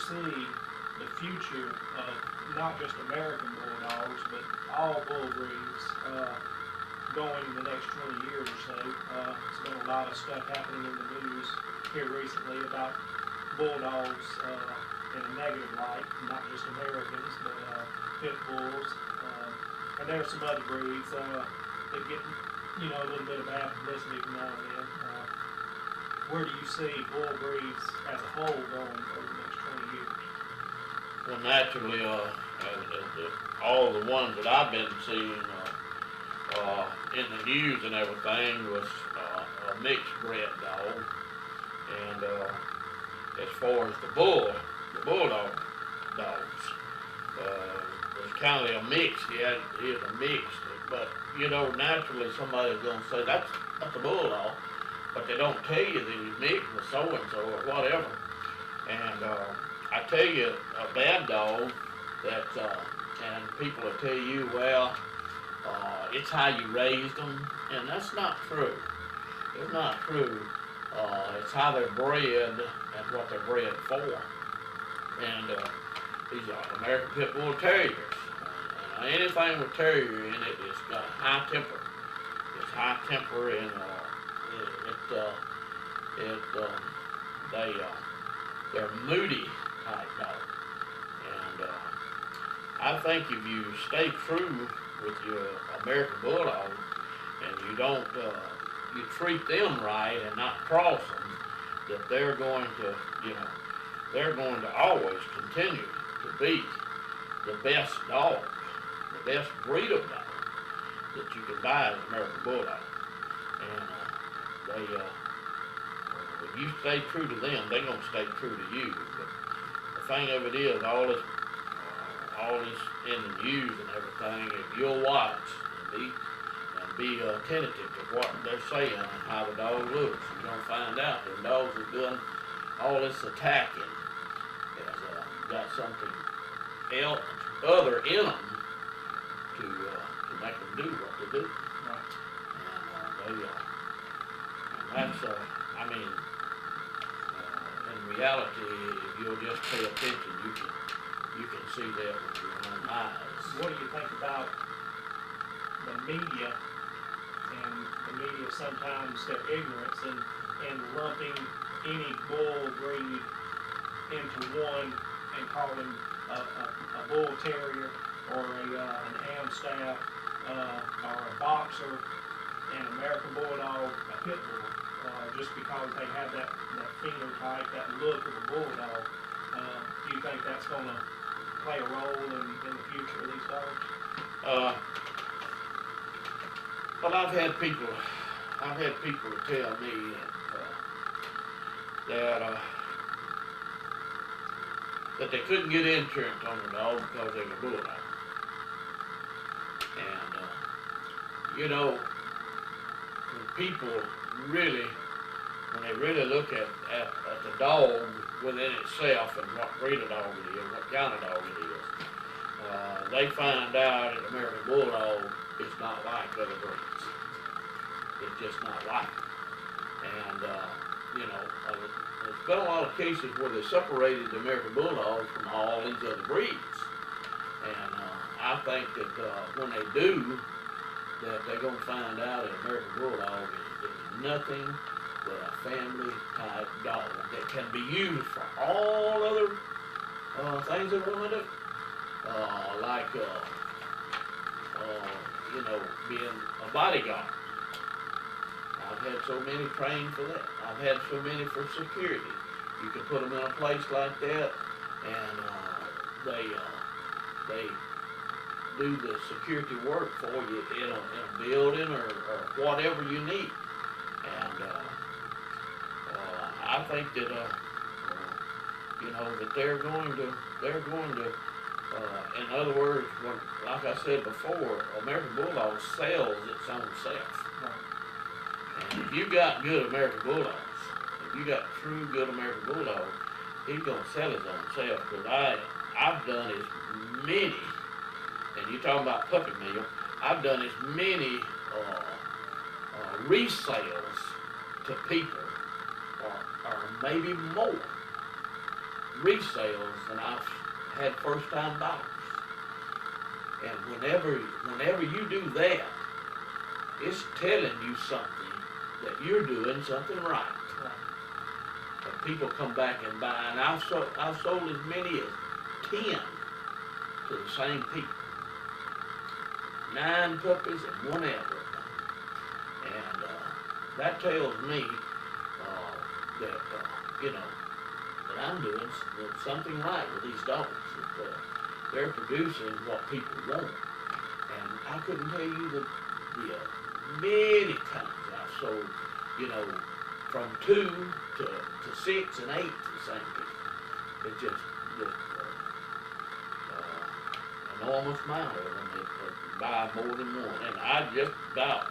see the future of not just American Bulldogs, but all bull breeds going in the next 20 years or so? There's been a lot of stuff happening in the news here recently about Bulldogs in a negative light, not just Americans, but pit bulls. And there are some other breeds that get, a little bit of bad publicity from now and then. Where do you see bull breeds as a whole going over the next 20 years? Well, naturally, all the ones that I've been seeing in the news and everything was a mixed bred dog. And as far as the bulldog dogs, was kind of a mix. He is a mix, but naturally somebody's gonna say that's a bulldog, but they don't tell you that he's mixed with so and so or whatever. And I tell you, a bad dog that, and people will tell you, well, it's how you raised them, and that's not true. It's not true. It's how they're bred and what they're bred for. And these are American Pit Bull Terriers. Anything with terrier in it, it's got a high temper. It's high temper, and they're moody type dog. And I think if you stay true with your American Bulldog and you don't, you treat them right and not cross them, that they're going to always continue to be the best dog, the best breed of dog that you can buy as American Bulldog. And if you stay true to them, they're going to stay true to you. But the thing of it is, all this in the news and everything, if you'll watch and be attentive to what they're saying and how the dog looks, you're going to find out that the dogs are doing all this attacking has got something else, other in them to make them do what they do. Right. And that's, in reality, if you'll just pay attention, you can see that with your own eyes. What do you think about the media and the media sometimes their ignorance and lumping any bull breed into one and calling a bull terrier or an Amstaff or a boxer and American Bulldog a pit bull just because they have that phenotype, that look of a bulldog? Do you think that's going to play a role in the future of these dogs? Well, I've had people to tell me that they couldn't get insurance on the dog because they were bulldog. And when people really, when they really look at the dog within itself and what breed of dog it is, what kind of dog it is, they find out that American Bulldog is not like other breeds. It's just not like it. And, there's been a lot of cases where they separated the American Bulldogs from all these other breeds. And I think that when they do, that they're going to find out that American Bulldog is nothing but a family type dog that can be used for all other things they want to do. Like being a bodyguard. I've had so many trained for that. I've had so many for security. You can put them in a place like that, and they do the security work for you in a building or whatever you need. And I think that that they're going to. In other words, like I said before, American Bulldog sells its own self. Right. And if you got good American Bulldogs, if you got true good American Bulldogs, he's going to sell his own self. Because I've done as many, and you're talking about puppy mill, I've done as many resales to people, or maybe more, resales than I've had first time buyers. And whenever you do that, it's telling you something that you're doing something right. And people come back and buy, and I've sold as many as 10 to the same people. 9 puppies and 1 elder. And that tells me that that I'm doing something right with these dogs. That they're producing what people want. And I couldn't tell you the many times I've sold, from 2 to 6 and 8 to the same people. It's just enormous amount of them that buy more than one. And I just about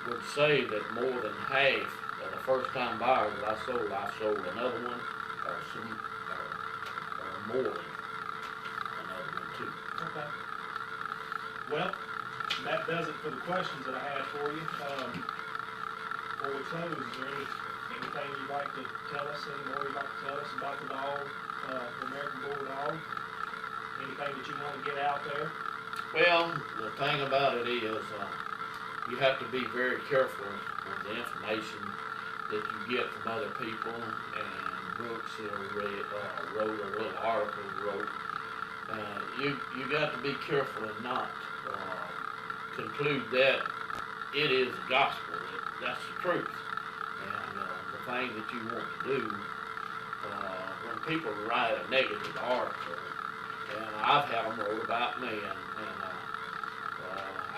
would say that more than half of the first time buyers that I sold another one or more than another one too. Okay. Well, that does it for the questions that I had for you. Before we close, is there anything you'd like to tell us, any more you'd like to tell us about the dog, the American Bulldog? Anything that you want to get out there? Well, the thing about it is, you have to be very careful with the information that you get from other people and books that are wrote or little articles wrote. You got to be careful and not conclude that it is gospel, that's the truth. And the thing that you want to do, when people write a negative article, and I've had them wrote about me, and I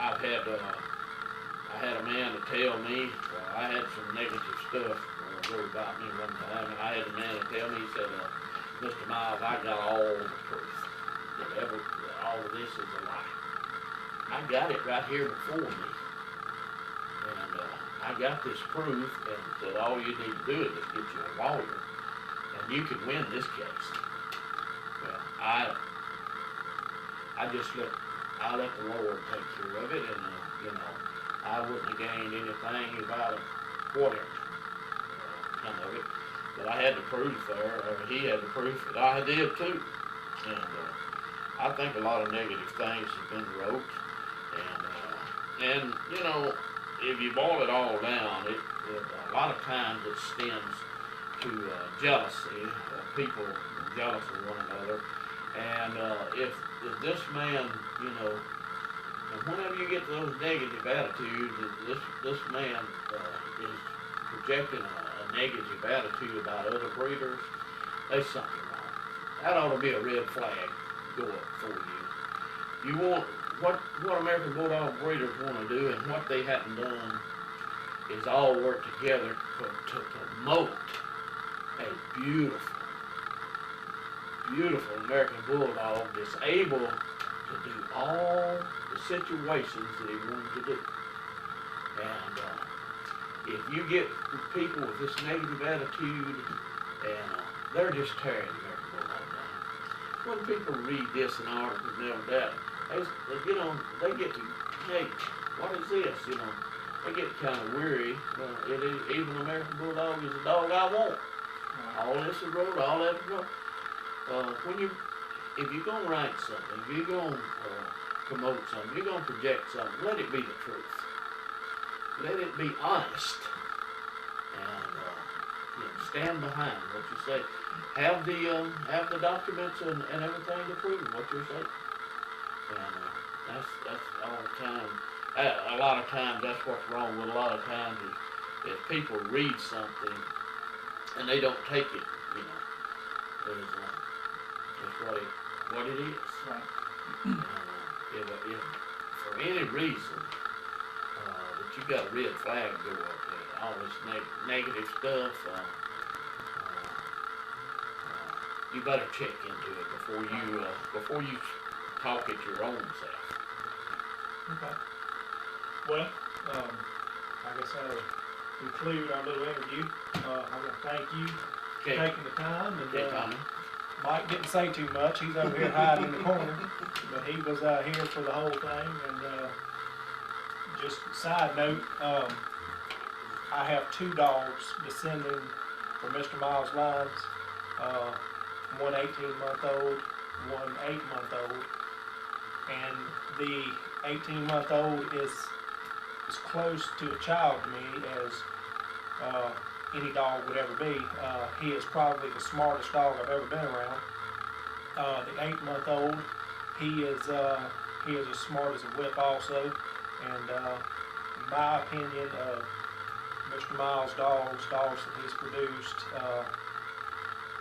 had a man to tell me, I had some negative stuff wrote about me one time, and I had a man to tell me, he said, Mr. Miles, I got all the proof that all of this is a lie. I got it right here before me, and I got this proof, and said all you need to do is just get you a lawyer, and you can win this case. Well, I let the Lord take care of it, and I wouldn't have gained anything about whatever come of it. But I had the proof there, or he had the proof that I did too. And I think a lot of negative things have been wrote, and if you boil it all down, it a lot of times it stems to jealousy, people jealous of one another. And if this man, and whenever you get those negative attitudes, this man is projecting a negative attitude about other breeders, there's something wrong. That ought to be a red flag go up for you. You want, what American Bulldog breeders want to do, and what they haven't done, is all work together to promote a beautiful American Bulldog that's able to do all the situations that he wanted to do. And if you get people with this negative attitude, and they're just tearing the American Bulldog down. When people read this in articles and all that, they get to, hey, what is this? They get kind of weary. Even American Bulldog is a dog I want. All this is wrote, all that is wrote. If you're going to write something, if you're going to promote something, you're going to project something, let it be the truth. Let it be honest. And stand behind what you say. Have the documents and everything to prove what you're saying. And that's all the time. A lot of times that's what's wrong with a lot of times is people read something and they don't take it, as what it is. Right. If for any reason that you got a red flag go up there, all this negative stuff, you better check into it before you talk at your own self. Okay. Well, I guess that'll conclude our little interview. I want to thank you for taking the time. And Tommy. Mike didn't say too much. He's over here hiding in the corner, but he was here for the whole thing. And just a side note, I have 2 dogs descending from Mr. Miles' lines, one 18-month-old, one 8-month-old, and the 18-month-old is as close to a child to me as any dog would ever be. He is probably the smartest dog I've ever been around. The 8-month-old, he is as smart as a whip also, and in my opinion of Mr. Miles' dogs that he's produced,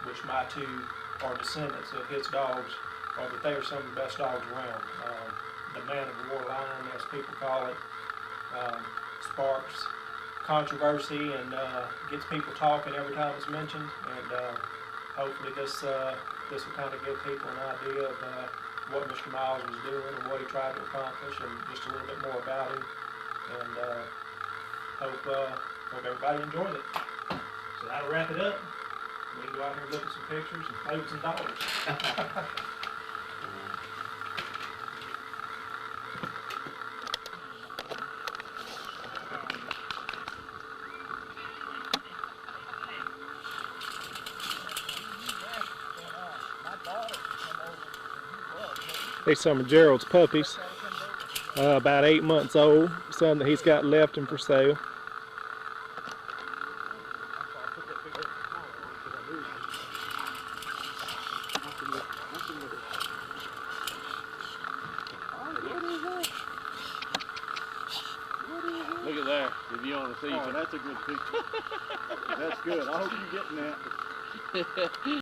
which my two are descendants of his dogs, are that they are some of the best dogs around. The man of war lion, as people call it, sparks controversy and gets people talking every time it's mentioned, and hopefully this will kind of give people an idea of what Mr. Miles was doing and what he tried to accomplish, and just a little bit more about him, and hope everybody enjoyed it. So that'll wrap it up. We can go out here and look at some pictures and play with some dollars. These are some of Gerald's puppies, about 8 months old, some that he's got left and for sale. Look at there, if you want to see. Oh, that's a good picture. That's good. I hope you're getting that.